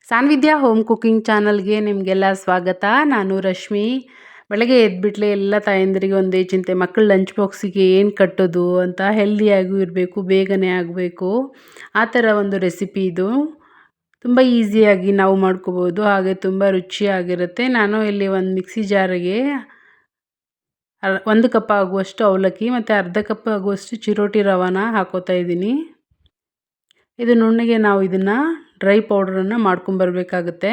ಸಾನ್ವಿದ್ಯಾ home cooking ಚಾನಲ್ಗೆ ನಿಮಗೆಲ್ಲ ಸ್ವಾಗತ. ನಾನು ರಶ್ಮಿ. ಬೆಳಗ್ಗೆ ಎದ್ಬಿಟ್ಲೆ ಎಲ್ಲ ತಾಯಂದಿರಿಗೆ ಒಂದೇ ಚಿಂತೆ, ಮಕ್ಕಳ ಲಂಚ್ ಬಾಕ್ಸಿಗೆ ಏನು ಕಟ್ಟೋದು ಅಂತ. ಹೆಲ್ದಿಯಾಗೂ ಇರಬೇಕು, ಬೇಗನೆ ಆಗಬೇಕು, ಆ ಥರ ಒಂದು ರೆಸಿಪಿ ಇದು. ತುಂಬ ಈಸಿಯಾಗಿ ನಾವು ಮಾಡ್ಕೋಬೋದು, ಹಾಗೆ ತುಂಬ ರುಚಿಯಾಗಿರುತ್ತೆ. ನಾನು ಇಲ್ಲಿ ಒಂದು ಮಿಕ್ಸಿ ಜಾರಿಗೆ 1 ಕಪ್ ಆಗುವಷ್ಟು ಅವಲಕ್ಕಿ ಮತ್ತು ಅರ್ಧ ಕಪ್ ಆಗುವಷ್ಟು ಚಿರೋಟಿ ರವಾನ ಹಾಕೋತಾ ಇದ್ದೀನಿ. ಇದು ನುಣ್ಣಗೆ ನಾವು ಇದನ್ನು ಡ್ರೈ ಪೌಡ್ರನ್ನು ಮಾಡ್ಕೊಂಬರ್ಬೇಕಾಗುತ್ತೆ.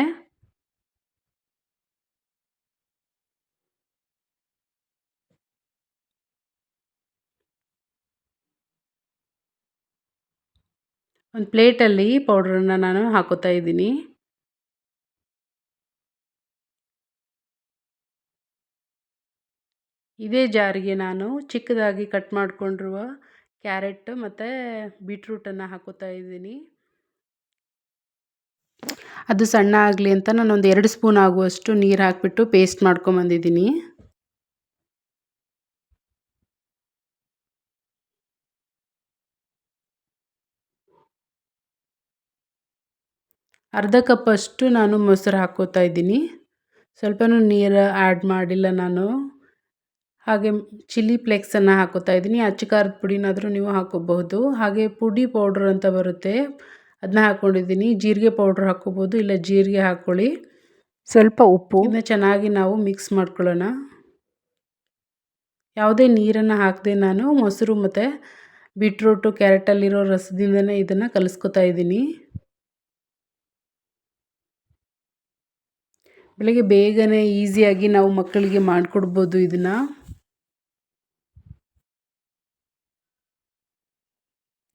ಒಂದು ಪ್ಲೇಟಲ್ಲಿ ಪೌಡ್ರನ್ನು ನಾನು ಹಾಕೋತಾ ಇದ್ದೀನಿ. ಇದೇ ಜಾರಿಗೆ ನಾನು ಚಿಕ್ಕದಾಗಿ ಕಟ್ ಮಾಡಿಕೊಂಡಿರುವ ಕ್ಯಾರೆಟ್ ಮತ್ತು ಬೀಟ್ರೂಟನ್ನು ಹಾಕೋತಾ ಇದ್ದೀನಿ. ಅದು ಸಣ್ಣ ಆಗಲಿ ಅಂತ ನಾನೊಂದು 2 ಸ್ಪೂನ್ ಆಗುವಷ್ಟು ನೀರು ಹಾಕಿಬಿಟ್ಟು ಪೇಸ್ಟ್ ಮಾಡ್ಕೊಂಬಂದಿದ್ದೀನಿ. ಅರ್ಧ ಕಪ್ಪಷ್ಟು ನಾನು ಮೊಸರು ಹಾಕ್ಕೋತಾ ಇದ್ದೀನಿ. ಸ್ವಲ್ಪನೂ ನೀರು ಆ್ಯಡ್ ಮಾಡಿಲ್ಲ ನಾನು. ಹಾಗೆ ಚಿಲ್ಲಿ ಫ್ಲೇಕ್ಸನ್ನು ಹಾಕೋತಾ ಇದ್ದೀನಿ. ಅಚ್ಚ ಖಾರದ ಪುಡಿನಾದರೂ ನೀವು ಹಾಕೋಬಹುದು. ಹಾಗೆ ಪುಡಿ ಪೌಡ್ರ್ ಅಂತ ಬರುತ್ತೆ, ಅದನ್ನ ಹಾಕ್ಕೊಂಡಿದ್ದೀನಿ. ಜೀರಿಗೆ ಪೌಡ್ರ್ ಹಾಕ್ಕೋಬೋದು, ಇಲ್ಲ ಜೀರಿಗೆ ಹಾಕ್ಕೊಳ್ಳಿ. ಸ್ವಲ್ಪ ಉಪ್ಪು. ಇದನ್ನ ಚೆನ್ನಾಗಿ ನಾವು ಮಿಕ್ಸ್ ಮಾಡ್ಕೊಳ್ಳೋಣ. ಯಾವುದೇ ನೀರನ್ನು ಹಾಕದೆ ನಾನು ಮೊಸರು ಮತ್ತು ಬೀಟ್ರೂಟು ಕ್ಯಾರೆಟಲ್ಲಿರೋ ರಸದಿಂದನೇ ಇದನ್ನು ಕಲಿಸ್ಕೊತಾ ಇದ್ದೀನಿ. ಬೆಳಗ್ಗೆ ಬೇಗನೆ ಈಸಿಯಾಗಿ ನಾವು ಮಕ್ಕಳಿಗೆ ಮಾಡಿಕೊಡ್ಬೋದು ಇದನ್ನು.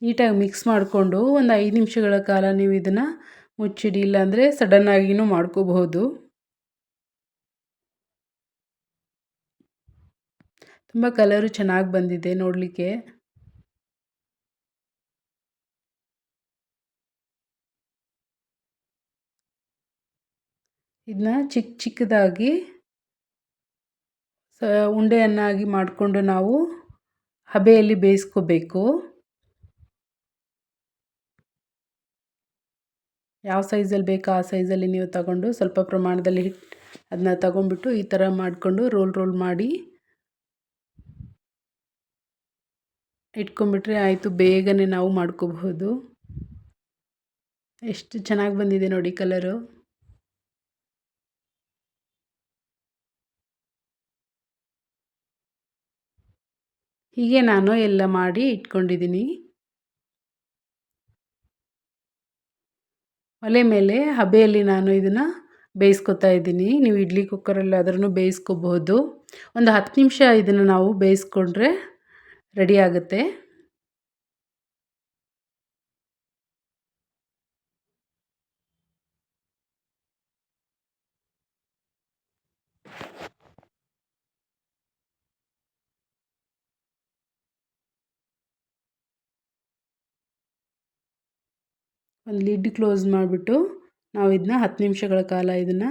ನೀಟಾಗಿ ಮಿಕ್ಸ್ ಮಾಡಿಕೊಂಡು ಒಂದು 5 ನಿಮಿಷಗಳ ಕಾಲ ನೀವು ಇದನ್ನು ಮುಚ್ಚಿಡಿ, ಇಲ್ಲಾಂದರೆ ಸಡನ್ನಾಗಿಯೂ ಮಾಡ್ಕೋಬಹುದು. ತುಂಬ ಕಲರು ಚೆನ್ನಾಗಿ ಬಂದಿದೆ ನೋಡಲಿಕ್ಕೆ. ಇದನ್ನ ಚಿಕ್ಕದಾಗಿ ಉಂಡೆಯನ್ನಾಗಿ ಮಾಡಿಕೊಂಡು ನಾವು ಹಬೆಯಲ್ಲಿ ಬೇಯಿಸ್ಕೋಬೇಕು. ಯಾವ ಸೈಜಲ್ಲಿ ಬೇಕೋ ಆ ಸೈಜಲ್ಲಿ ನೀವು ತಗೊಂಡು ಸ್ವಲ್ಪ ಪ್ರಮಾಣದಲ್ಲಿ ಅದನ್ನ ತಗೊಂಡ್ಬಿಟ್ಟು ಈ ಥರ ಮಾಡಿಕೊಂಡು ರೋಲ್ ಮಾಡಿ ಇಟ್ಕೊಂಡ್ಬಿಟ್ರೆ ಆಯಿತು. ಬೇಗನೆ ನಾವು ಮಾಡ್ಕೋಬಹುದು. ಎಷ್ಟು ಚೆನ್ನಾಗಿ ಬಂದಿದೆ ನೋಡಿ ಕಲರು. ಹೀಗೆ ನಾನು ಎಲ್ಲ ಮಾಡಿ ಇಟ್ಕೊಂಡಿದ್ದೀನಿ. ಒಲೆ ಮೇಲೆ ಹಬೆಯಲ್ಲಿ ನಾನು ಇದನ್ನು ಬೇಯಿಸ್ಕೊತಾ ಇದ್ದೀನಿ. ನೀವು ಇಡ್ಲಿ ಕುಕ್ಕರಲ್ಲಿ ಆದ್ರೂ ಬೇಯಿಸ್ಕೋಬಹುದು. ಒಂದು 10 ನಿಮಿಷ ಇದನ್ನು ನಾವು ಬೇಯಿಸ್ಕೊಂಡ್ರೆ ರೆಡಿ ಆಗುತ್ತೆ. ಒಂದು ಲಿಡ್ ಕ್ಲೋಸ್ ಮಾಡಿಬಿಟ್ಟು ನಾವು ಇದನ್ನ 10 ನಿಮಿಷಗಳ ಕಾಲ ಇದನ್ನು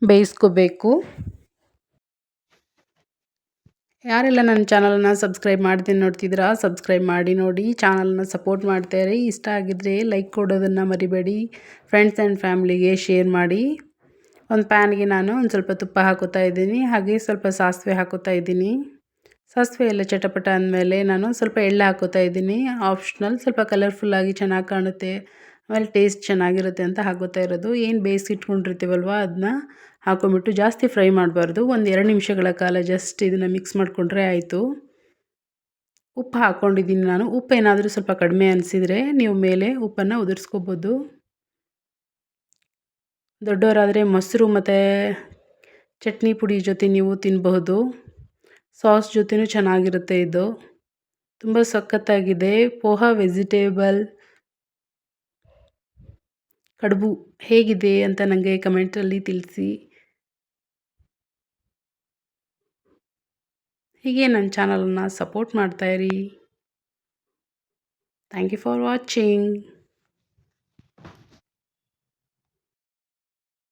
ಬೇಯಿಸ್ಕೋಬೇಕು. ಯಾರೆಲ್ಲ ನನ್ನ ಚಾನಲನ್ನು ಸಬ್ಸ್ಕ್ರೈಬ್ ಮಾಡ್ತೀನಿ ನೋಡ್ತಿದ್ದೀರಾ, ಸಬ್ಸ್ಕ್ರೈಬ್ ಮಾಡಿ ನೋಡಿ, ಚಾನಲನ್ನು ಸಪೋರ್ಟ್ ಮಾಡ್ತಾಯಿರಿ. ಇಷ್ಟ ಆಗಿದ್ದರೆ ಲೈಕ್ ಕೊಡೋದನ್ನು ಮರಿಬೇಡಿ. ಫ್ರೆಂಡ್ಸ್ ಆ್ಯಂಡ್ ಫ್ಯಾಮ್ಲಿಗೆ ಶೇರ್ ಮಾಡಿ. ಒಂದು ಪ್ಯಾನ್ಗೆ ನಾನು ಒಂದು ಸ್ವಲ್ಪ ತುಪ್ಪ ಹಾಕೋತಾ ಇದ್ದೀನಿ, ಹಾಗೆ ಸ್ವಲ್ಪ ಸಾಸಿವೆ ಹಾಕೋತಾ ಇದ್ದೀನಿ. ಸಾಸಿವೆ ಎಲ್ಲ ಚಟಪಟ ಅಂದಮೇಲೆ ನಾನು ಸ್ವಲ್ಪ ಎಳ್ಳು ಹಾಕೋತಾ ಇದ್ದೀನಿ. ಆಪ್ಷನಲ್, ಸ್ವಲ್ಪ ಕಲರ್ಫುಲ್ಲಾಗಿ ಚೆನ್ನಾಗಿ ಕಾಣುತ್ತೆ, ಆಮೇಲೆ ಟೇಸ್ಟ್ ಚೆನ್ನಾಗಿರುತ್ತೆ ಅಂತ ಹಾಕೋತಾ ಇರೋದು. ಏನು ಬೇಯಿಸಿಟ್ಕೊಂಡಿರ್ತೀವಲ್ವ ಅದನ್ನ ಹಾಕೊಂಬಿಟ್ಟು ಜಾಸ್ತಿ ಫ್ರೈ ಮಾಡಬಾರ್ದು. ಒಂದು 2 ನಿಮಿಷಗಳ ಕಾಲ ಜಸ್ಟ್ ಇದನ್ನು ಮಿಕ್ಸ್ ಮಾಡಿಕೊಂಡ್ರೆ ಆಯಿತು. ಉಪ್ಪು ಹಾಕ್ಕೊಂಡಿದ್ದೀನಿ ನಾನು. ಉಪ್ಪು ಏನಾದರೂ ಸ್ವಲ್ಪ ಕಡಿಮೆ ಅನಿಸಿದರೆ ನೀವು ಮೇಲೆ ಉಪ್ಪನ್ನು ಉದುರಿಸ್ಕೋಬೋದು. ದೊಡ್ಡವರಾದರೆ ಮೊಸರು ಮತ್ತು ಚಟ್ನಿ ಪುಡಿ ಜೊತೆ ನೀವು ತಿನ್ನಬಹುದು. ಸಾಸ್ ಜೊತೆನೂ ಚೆನ್ನಾಗಿರುತ್ತೆ ಇದು. ತುಂಬ ಸಖತ್ತಾಗಿದೆ. ಪೋಹಾ ವೆಜಿಟೇಬಲ್ ಕಡುಬು ಹೇಗಿದೆ ಅಂತ ನನಗೆ ಕಮೆಂಟಲ್ಲಿ ತಿಳಿಸಿ. ಹೀಗೆ ನನ್ನ ಚಾನಲನ್ನು ಸಪೋರ್ಟ್ ಮಾಡ್ತಾಯಿರಿ. Thank you for watching.